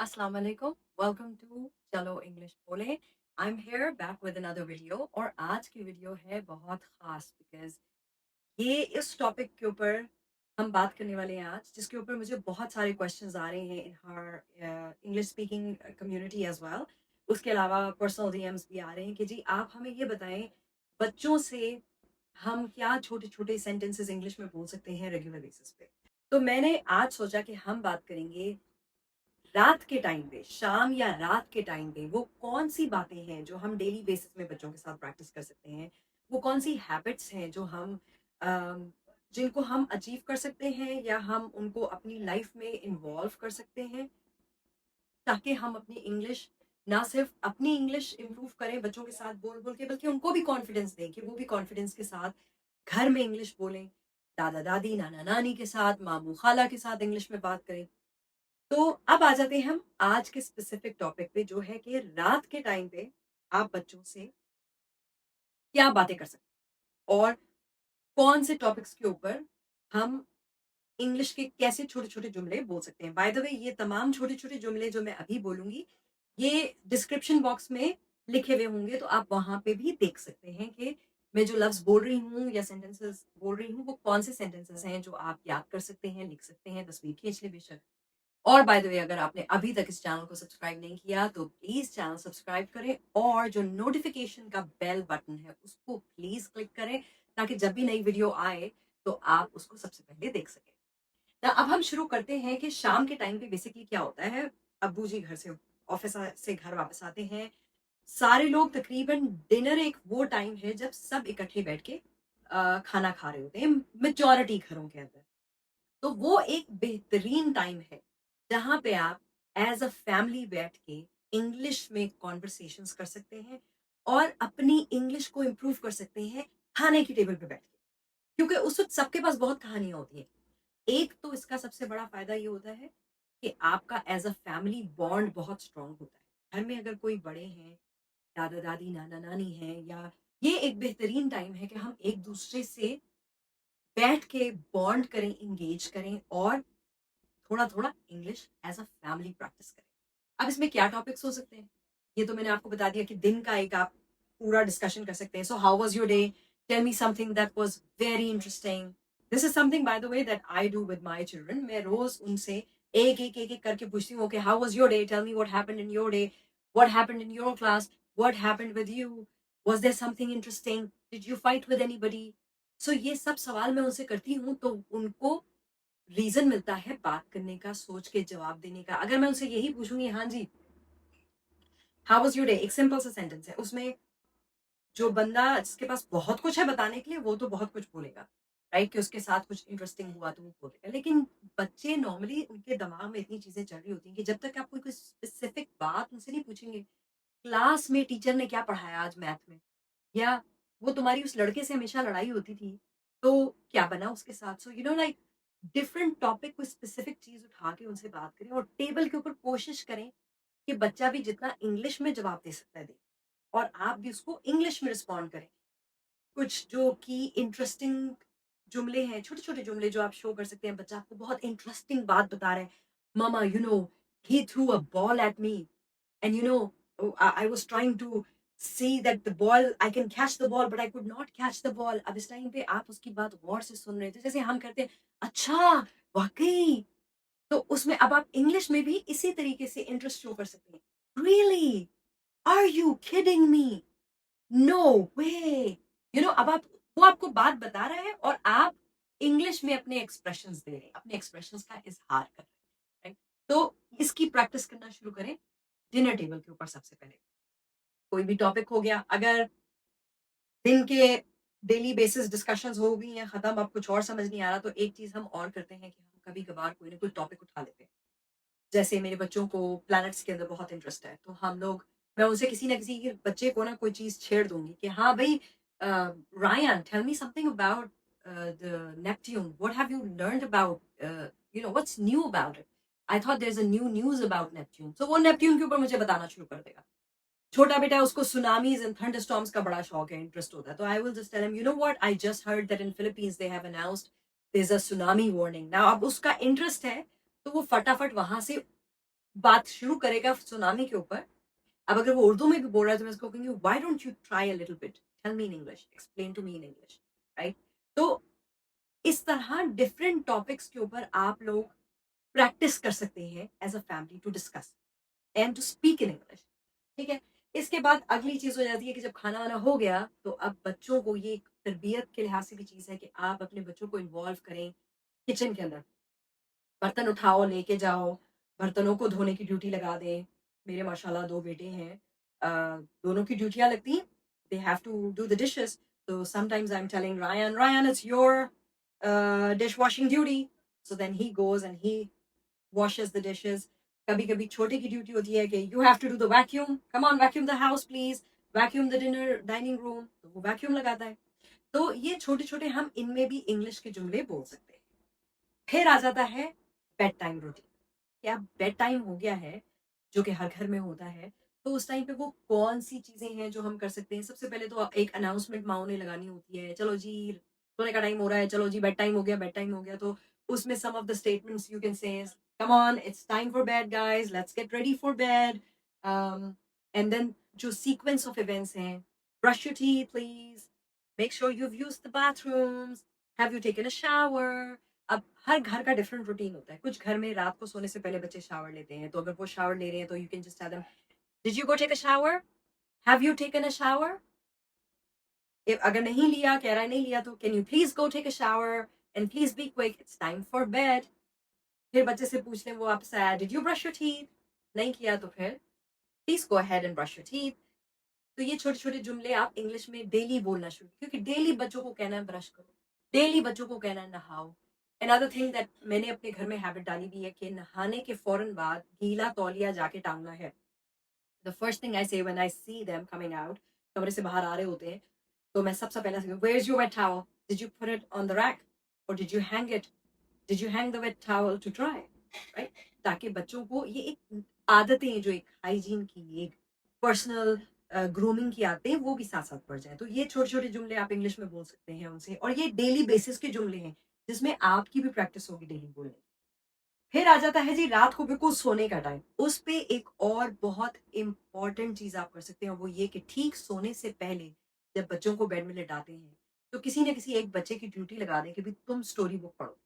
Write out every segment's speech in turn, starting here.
Assalamu alaikum. Welcome to चलो English बोले. I'm here back with another video और आज की वीडियो है बहुत खास बिकॉज ये इस टॉपिक के ऊपर हम बात करने वाले हैं आज जिसके ऊपर मुझे बहुत सारे क्वेश्चंस आ रहे हैं इन हर English speaking community as well. उसके अलावा पर्सनल डीएम्स भी आ रहे हैं कि जी आप हमें ये बताएं बच्चों से हम क्या छोटे छोटे सेंटेंसेस इंग्लिश में बोल सकते हैं रेगुलर बेसिस पे. तो मैंने आज सोचा कि हम बात करेंगे रात के टाइम पे, शाम या रात के टाइम पे वो कौन सी बातें हैं जो हम डेली बेसिस में बच्चों के साथ प्रैक्टिस कर सकते हैं. वो कौन सी हैबिट्स हैं जो हम जिनको हम अचीव कर सकते हैं या हम उनको अपनी लाइफ में इन्वॉल्व कर सकते हैं ताकि हम अपनी इंग्लिश ना सिर्फ अपनी इंग्लिश इम्प्रूव करें बच्चों के साथ बोल बोल के बल्कि उनको भी कॉन्फिडेंस दें कि वो भी कॉन्फिडेंस के साथ घर में इंग्लिश बोलें, दादा दादी नाना नानी के साथ, मामू खाला के साथ इंग्लिश में बात करें. तो अब आ जाते हैं हम आज के स्पेसिफिक टॉपिक पे जो है कि रात के टाइम पे आप बच्चों से क्या बातें कर सकते हैं और कौन से टॉपिक्स के ऊपर हम इंग्लिश के कैसे छोटे-छोटे जुमले बोल सकते हैं. बाय द वे ये तमाम छोटे-छोटे जुमले जो मैं अभी बोलूँगी, ये डिस्क्रिप्शन बॉक्स में लिखे हुए होंगे तो आप वहाँ पे भी देख सकते हैं कि मैं जो लफ्ज़ बोल रही हूँ या सेंटेंसेस बोल रही हूँ, वो कौन से सेंटेंसेस हैं जो आप याद कर सकते हैं, लिख सकते हैं, तस्वीर खींच लें बेशक. और बाय द वे अगर आपने अभी तक इस चैनल को सब्सक्राइब नहीं किया तो प्लीज चैनल सब्सक्राइब करें और जो नोटिफिकेशन का बेल बटन है उसको प्लीज क्लिक करें ताकि जब भी नई वीडियो आए तो आप उसको सबसे पहले देख सकें. तो अब हम शुरू करते हैं कि शाम के टाइम पे बेसिकली क्या होता है. अब्बू जी घर से ऑफिस से घर वापस आते हैं. सारे लोग तकरीबन डिनर एक वो टाइम है जब सब इकट्ठे बैठ के खाना खा रहे होते हैं मेजॉरिटी घरों के अंदर. तो वो एक बेहतरीन टाइम है जहाँ पे आप एज अ फैमिली बैठ के इंग्लिश में कॉन्वर्सेशंस कर सकते हैं और अपनी इंग्लिश को इम्प्रूव कर सकते हैं खाने की टेबल पे बैठ के. क्योंकि उस वक्त सबके पास बहुत कहानियां होती हैं. एक तो इसका सबसे बड़ा फायदा ये होता है कि आपका एज अ फैमिली बॉन्ड बहुत स्ट्रांग होता है. घर में अगर कोई बड़े हैं, दादा दादी नाना नानी हैं, या ये एक बेहतरीन टाइम है कि हम एक दूसरे से बैठ के बॉन्ड करें, एंगेज करें और थोड़ा-थोड़ा English as a family practice करें. अब इसमें क्या टॉपिक्स हो सकते हैं? ये तो मैंने आपको बता दिया कि दिन का एक आप पूरा डिस्कशन कर सकते हैं. So how was your day? Tell me something that was very interesting. This is something by the way that I do with my children. मैं रोज़ उनसे एक-एक करके पूछती हूँ, okay how was your day? Tell me what happened in your day? What happened in your class? What happened with you? Was there something interesting? Did you fight with anybody? So ये सब सवाल मैं उनसे करती हूँ तो उनको reason मिलता है बात करने का, सोच के जवाब देने का. अगर मैं उनसे यही पूछूँगी, हाँ जी, हाउ वाज़ योर डे? एक सिंपल सा सेंटेंस है. उसमें जो बंदा जिसके पास बहुत कुछ है बताने के लिए, वो तो बहुत कुछ बोलेगा, राइट? कि उसके साथ कुछ इंटरेस्टिंग हुआ तो वो बोलेगा. लेकिन बच्चे नॉर्मली उनके दिमाग में इतनी चीज़ें चल रही होती हैं कि जब तक आप कोई स्पेसिफिक बात उनसे नहीं पूछेंगे, क्लास में टीचर ने क्या पढ़ाया आज मैथ में? या वो तुम्हारी उस लड़के से हमेशा लड़ाई होती थी, तो क्या बना उसके साथ? So you know like different topic कोई स्पेसिफिक चीज़ उठा के उनसे बात करें और टेबल के ऊपर कोशिश करें कि बच्चा भी जितना इंग्लिश में जवाब दे सकता है दे और आप भी उसको इंग्लिश में रिस्पॉन्ड करें. कुछ जो कि इंटरेस्टिंग जुमले हैं, छोटे-छोटे जुमले जो आप शो कर सकते हैं. बच्चा आपको बहुत इंटरेस्टिंग बात बता रहा है. "Mamma, you know, he threw a ball at me and you know I was trying to see that the ball I can catch the ball but I could not catch the ball." अब इस time पे आप उसकी बात गौर से सुन रहे थे जैसे हम करते हैं. अच्छा, वाकई. तो उसमें अब आप इंग्लिश में भी इसी तरीके से इंटरेस्ट शो कर सकते हैं. Really, are you kidding me? No way. You know अब आप वो आपको बात बता रहा है और आप इंग्लिश में अपने एक्सप्रेशंस दे रहे हैं, अपने एक्सप्रेशंस का इजहार कर रहे हैं, राइट? तो इसकी प्रैक्टिस करना शुरू करें डिनर टेबल के ऊपर सबसे पहले. कोई भी टॉपिक हो गया, अगर दिन के डेली बेसिस डिस्कशंस हो गई हैं खत्म, अब कुछ और समझ नहीं आ रहा, तो एक चीज हम और करते हैं कि हम कभी कभार कोई ना कोई टॉपिक उठा लेते हैं. जैसे मेरे बच्चों को प्लैनेट्स के अंदर बहुत इंटरेस्ट है, तो हम लोग मैं उनसे किसी ना किसी के बच्चे को ना कोई चीज छेड़ दूंगी कि हाँ भाई, Ryan tell me something about the Neptune. What have you learned about, you know what's new about it? I thought there is a new news about Neptune. So वो नेपट्यून के ऊपर मुझे बताना शुरू कर देगा. छोटा बेटा है, उसको सुनामीज एंड थंडरस्टॉर्म्स का बड़ा शौक है, इंटरेस्ट होता है. तो I will just tell him, you know what, I just heard that in Philippines they have announced there is a tsunami warning now. अब उसका इंटरेस्ट है तो वो फटाफट वहां से बात शुरू करेगा सुनामी के ऊपर। अब अगर वो उर्दू में भी बोल रहा है तो मैं उसको कहूँगी, why don't you try a little bit, tell me in English, explain to me in English, right? तो इस तरह डिफरेंट टॉपिक्स के ऊपर आप लोग प्रैक्टिस कर सकते हैं as a family to discuss and to speak in English. ठीक है? इसके बाद अगली चीज हो जाती है कि जब खाना वाना हो गया तो अब बच्चों को ये एक तरबियत के लिहाज से भी चीज है कि आप अपने बच्चों को इन्वॉल्व करें किचन के अंदर। बर्तन उठाओ, लेके जाओ, बर्तनों को धोने की ड्यूटी लगा दें। मेरे माशाल्लाह 2 बेटे हैं, अ, दोनों की ड्यूटियाँ लगती हैं। They have to do the dishes. So sometimes I'm telling Ryan, "Ryan, it's your dishwashing duty." So then he goes and he washes the dishes. कभी-कभी छोटे की ड्यूटी होती है कि "You have to do the vacuum. Come on, vacuum the house please. Vacuum the dinner dining room." तो वो vacuum लगाता है। तो ये छोटे-छोटे हम इनमें भी इंग्लिश के जुमले बोल सकते हैं। फिर आ जाता है बेड टाइम रूटीन। कि अब बेड टाइम हो गया है, जो कि हर घर में होता है, तो उस टाइम पे वो कौन-सी चीज़ें हैं जो हम कर सकते हैं? सबसे पहले तो एक अनाउंसमेंट माँओं ने लगानी होती है, चलो जी सोने का टाइम हो रहा है, चलो जी बेड टाइम हो गया, बेड टाइम हो गया। तो उसमें some of the statements you can say, come on it's time for bed guys, let's get ready for bed. Um, and then जो सीक्वेंस ऑफ इवेंट्स हैं, brush your teeth please, make sure you have used the bathrooms, have you taken a shower. अब हर घर का different routine होता है। कुछ घर में रात को सोने से पहले बच्चे शावर लेते हैं, तो अगर वो शावर ले रहे हैं तो you can just tell them, did you go take a shower? Have you taken a shower? If अगर नहीं लिया, कह रहा है नहीं लिया, तो can you please go take a shower and please be quick, it's time for bed. फिर बच्चे से पूछ लें वो आपसे आया, did you brush your teeth? नहीं किया तो फिर please go ahead and brush your teeth. तो ये छोटे-छोटे जुमले आप इंग्लिश में डेली बोलना शुरू, क्योंकि डेली बच्चों को कहना है ब्रश करो, डेली बच्चों को कहना है नहाओ। अनदर थिंग दैट मैंने अपने घर में हैबिट डाली भी है कि नहाने के फौरन बाद गीला तौलिया जाके टांगना है। द फर्स्ट थिंग आई से when I see them coming out, कमरे से बाहर आ रहे होते हैं, तो मैं सबसे पहले say, where is your wet towel? Did you put it on the rack और did you hang it? Did you hang the wet towel to dry? Right? ताकि बच्चों को ये एक आदतें हैं, जो एक हाइजीन की, एक पर्सनल ग्रूमिंग की आदतें, वो भी साथ साथ बढ़ जाए। तो ये छोटे छोटे जुमले आप इंग्लिश में बोल सकते हैं उनसे, और ये डेली बेसिस के जुमले हैं जिसमें आपकी भी प्रैक्टिस होगी डेली बोलने की। फिर आ जाता है जी रात को बिल्कुल सोने का टाइम। उस पे एक और बहुत इंपॉर्टेंट चीज आप कर सकते हैं, वो ये कि ठीक सोने से पहले जब बच्चों को बेड में लिटाते हैं, तो किसी न किसी एक बच्चे की ड्यूटी लगा दें कि भाई तुम स्टोरी बुक पढ़ो,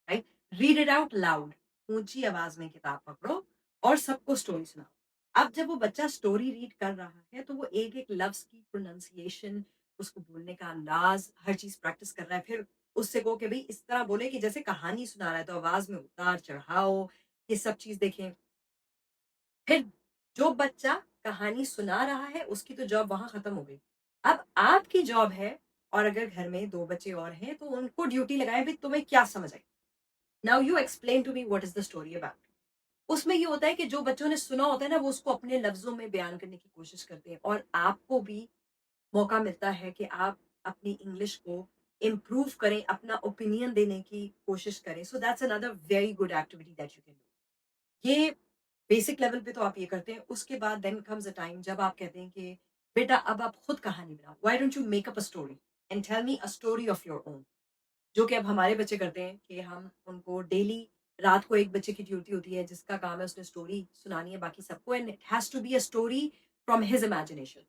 right? Read it out loud, ऊंची आवाज में किताब पकड़ो और सबको स्टोरी सुनाओ। अब जब वो बच्चा स्टोरी रीड कर रहा है तो वो एक एक लफ्ज की प्रोनाउंसिएशन, उसको बोलने का अंदाज, हर चीज प्रैक्टिस कर रहा है। फिर उससे कहो कि भाई इस तरह बोले कि जैसे कहानी सुना रहा है, तो आवाज में उतार चढ़ाओ, ये सब चीज देखें। फिर जो बच्चा कहानी सुना रहा है उसकी तो जॉब वहां खत्म हो गई। अब आपकी जॉब है, और अगर घर में दो बच्चे और हैं तो उनको ड्यूटी लगाए, भाई तुम्हें क्या समझ आई, now you explain to me what is the story about. उसमें ये होता है कि जो बच्चों ने सुना होता है ना, वो उसको अपने लफ्जों में बयान करने की कोशिश करते हैं, और आपको भी मौका मिलता है कि आप अपनी इंग्लिश को इम्प्रूव करें, अपना ओपिनियन देने की कोशिश करें। So that's another very good activity that you can do. ये बेसिक लेवल पे तो आप ये करते हैं। उसके बाद देन कम्स अ टाइम जब आप कहते हैं कि बेटा अब आप खुद कहानी बनाओ, why don't you make up a story and tell me a story of your own. जो कि अब हमारे बच्चे करते हैं कि हम उनको डेली, रात को एक बच्चे की ड्यूटी होती है जिसका काम है उसने स्टोरी सुनानी है बाकी सबको, and it has to be a story from his imagination.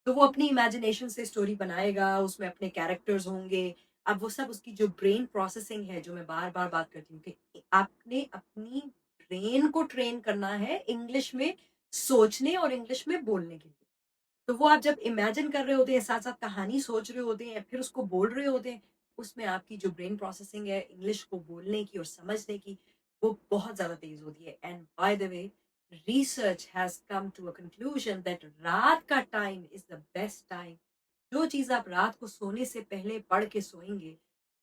तो वो अपनी इमेजिनेशन से स्टोरी बनाएगा, उसमें अपने कैरेक्टर्स होंगे। अब वो सब उसकी जो ब्रेन प्रोसेसिंग है, जो मैं बार बार बात करती हूँ कि आपने अपनी ब्रेन को ट्रेन करना है इंग्लिश में सोचने और इंग्लिश में बोलने के लिए। तो वो आप जब इमेजिन कर रहे होते हैं, साथ-साथ कहानी सोच रहे होते हैं, फिर उसको बोल रहे होते हैं, उसमें आपकी जो ब्रेन प्रोसेसिंग है इंग्लिश को बोलने की और समझने की, वो बहुत ज़्यादा तेज़ होती है। And by the way, research has come to a conclusion that रात का time is the best time. जो चीज़ आप रात को सोने से पहले पढ़ के सोएँगे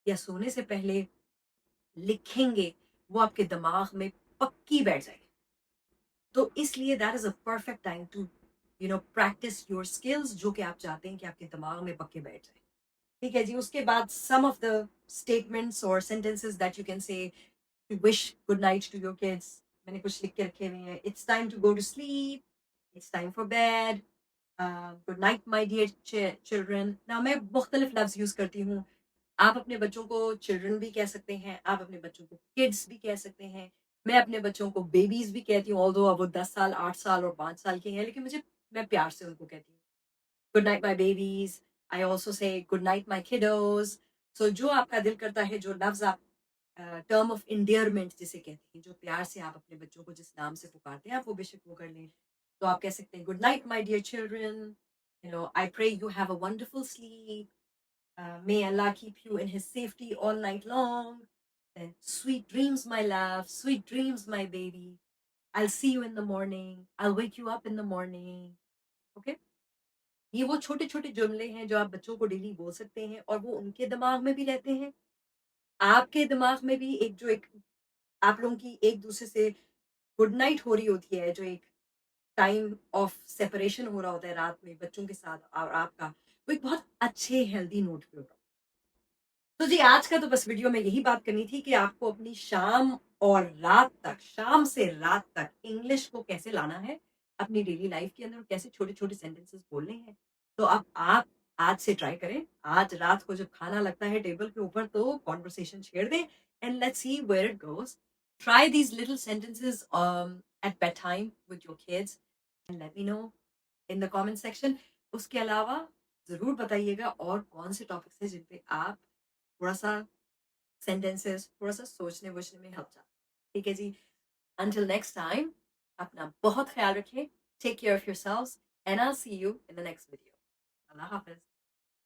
या सोने से पहले लिखेंगे, वो आपके दिमाग में पक्की बैठ जाएगी। तो इसलिए that is a perfect time to practise your skills, जो कि आप चाहते हैं कि आपके दिमाग में पक्के बैठ जाए। ठीक है जी? उसके बाद सम ऑफ द स्टेटमेंट्स और sentences that you can say to wish good night to your kids, मैंने कुछ लिख के रखे हुए हैं। It's time to go to sleep, it's time for bed, good night my dear children. Now मैं मुख्तलिफ लफ्ज़ यूज़ करती हूँ। आप अपने बच्चों को चिल्ड्रन भी कह सकते हैं, आप अपने बच्चों को किड्स भी कह सकते हैं। मैं अपने बच्चों को बेबीज़ भी कहती हूँ, ऑल्दो अब वो 10 साल, 8 साल और 5 साल के हैं, लेकिन मैं प्यार से उनको कहती हूँ, good night my babies. I also say good night my kiddos. So जो आपका दिल करता है, जो लफ्ज़ आप टर्म ऑफ एंडियरमेंट जिसे कहते हैं, जो प्यार से आप अपने बच्चों को जिस नाम से पुकारते हैं, आप वो बेशक वो कर लें। तो आप कह सकते हैं, good night my dear children, I pray you have a wonderful sleep, may Allah keep you in his safety all night long. Then sweet dreams, my love, sweet dreams, my baby. I'll see you in the morning. I'll wake you up in the morning. Okay? ये वो छोटे-छोटे जुमले हैं जो आप बच्चों को daily बोल सकते हैं और वो उनके दिमाग में भी रहते हैं। आपके दिमाग में भी एक आप लोगों की एक-दूसरे से गुड नाइट हो रही होती है, जो एक टाइम ऑफ सेपरेशन हो रहा होता है रात में बच्चों के साथ और आपका, वो एक बहुत अच्छे हेल्दी नोट पे होता है। तो जी, आज का तो बस वीडियो में यही बात करनी थी कि आपको अपनी शाम और रात तक, शाम से रात तक इंग्लिश को कैसे लाना है अपनी डेली लाइफ के अंदर और कैसे छोटे-छोटे सेंटेंसेस बोलने हैं। तो अब आप आज से ट्राई करें। आज रात को जब खाना लगता है टेबल के ऊपर तो कन्वर्सेशन छेड़ दें and let's see where it goes. Try these little sentences at bedtime with your kids and let me know in the comment section। उसके अलावा ज़रूर बताइएगा और कौन से टॉपिक्स हैं जिन पे आप थोड़ा-सा सेंटेंसेस थोड़ा-सा सोचने-वोचने में हेल्प चाहते हैं। ठीक है जी? अंटिल नेक्स्ट टाइम अपना बहुत ख्याल रखिए। Take care of yourselves and I will see you in the next video. अल्लाह हाफ़िज़।